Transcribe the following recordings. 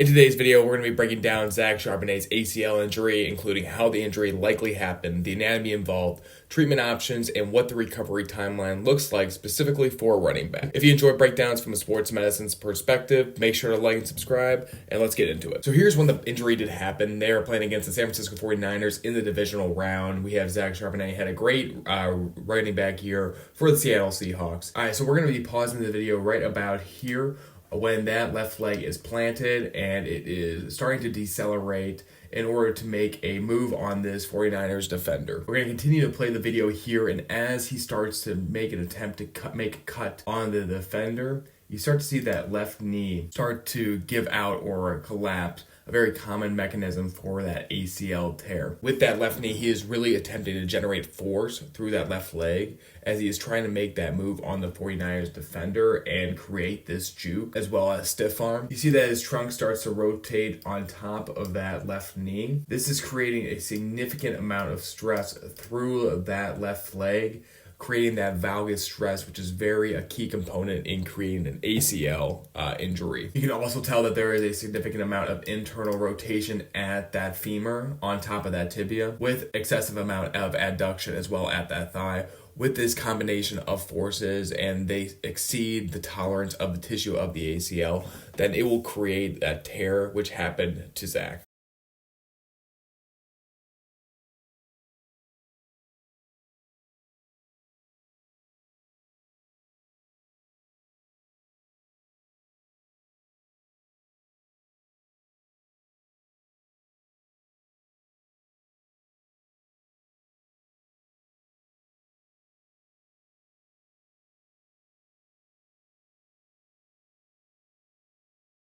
In today's video, we're going to be breaking down Zach Charbonnet's ACL injury, including how the injury likely happened, the anatomy involved, treatment options, and what the recovery timeline looks like specifically for a running back. If you enjoy breakdowns from a sports medicine's perspective, make sure to like and subscribe, and let's get into it. So here's when the injury did happen. They are playing against the San Francisco 49ers in the divisional round. We have Zach Charbonnet had a great running back year for the Seattle Seahawks. All right, so we're going to be pausing the video right about here when that left leg is planted and it is starting to decelerate in order to make a move on this 49ers defender. We're going to continue to play the video here, and as he starts to make an attempt to make a cut on the defender, you start to see that left knee start to give out or collapse, a very common mechanism for that ACL tear. With that left knee, he is really attempting to generate force through that left leg as he is trying to make that move on the 49ers defender and create this juke as well as stiff arm. You see that his trunk starts to rotate on top of that left knee. This is creating a significant amount of stress through that left leg, creating that valgus stress, which is a key component in creating an ACL injury. You can also tell that there is a significant amount of internal rotation at that femur on top of that tibia, with excessive amount of adduction as well at that thigh. With this combination of forces, and they exceed the tolerance of the tissue of the ACL, then it will create that tear, which happened to Zach.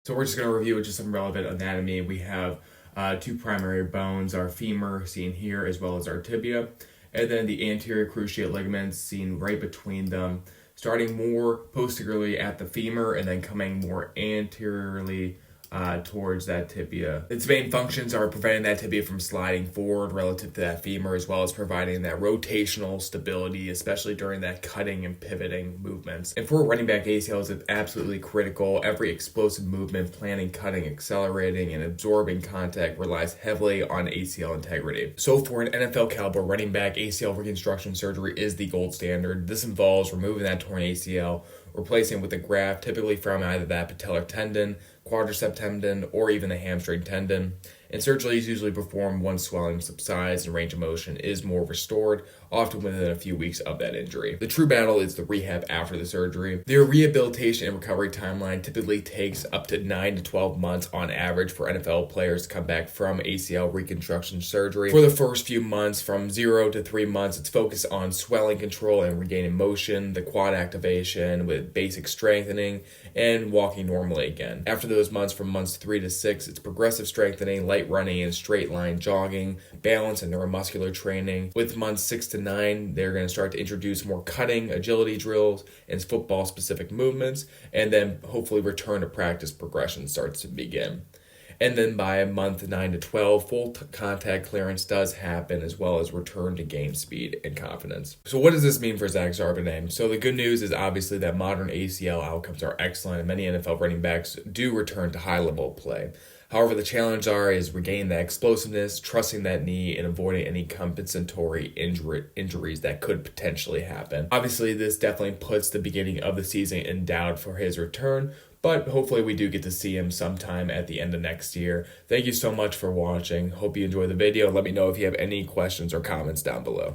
So we're just going to review just some relevant anatomy. We have two primary bones, our femur seen here as well as our tibia, and then the anterior cruciate ligaments seen right between them, starting more posteriorly at the femur and then coming more anteriorly towards that tibia. Its main functions are preventing that tibia from sliding forward relative to that femur, as well as providing that rotational stability, especially during that cutting and pivoting movements. And for running back ACLs, it's absolutely critical. Every explosive movement, planning, cutting, accelerating, and absorbing contact relies heavily on ACL integrity. So for an NFL caliber running back, ACL reconstruction surgery is the gold standard. This involves removing that torn ACL, replacing it with a graft, typically from either that patellar tendon, quadricep tendon, or even the hamstring tendon. And surgery is usually performed once swelling subsides and range of motion is more restored, often within a few weeks of that injury. The true battle is the rehab after the surgery. Their rehabilitation and recovery timeline typically takes up to 9 to 12 months on average for NFL players to come back from ACL reconstruction surgery. For the first few months, from 0 to 3 months, it's focused on swelling control and regaining motion, the quad activation with basic strengthening, and walking normally again. After those months, from months 3 to 6, it's progressive strengthening, light running and straight line jogging, balance and neuromuscular training. With months 6 to 9, they're going to start to introduce more cutting, agility drills, and football specific movements, and then hopefully return to practice progression starts to begin. And then by month 9 to 12, full contact clearance does happen, as well as return to gain speed and confidence. So what does this mean for Zach Charbonnet? So the good news is obviously that modern ACL outcomes are excellent, and many NFL running backs do return to high-level play. However, the challenge is regaining that explosiveness, trusting that knee, and avoiding any compensatory injuries that could potentially happen. Obviously, this definitely puts the beginning of the season in doubt for his return, but hopefully we do get to see him sometime at the end of next year. Thank you so much for watching. Hope you enjoyed the video. Let me know if you have any questions or comments down below.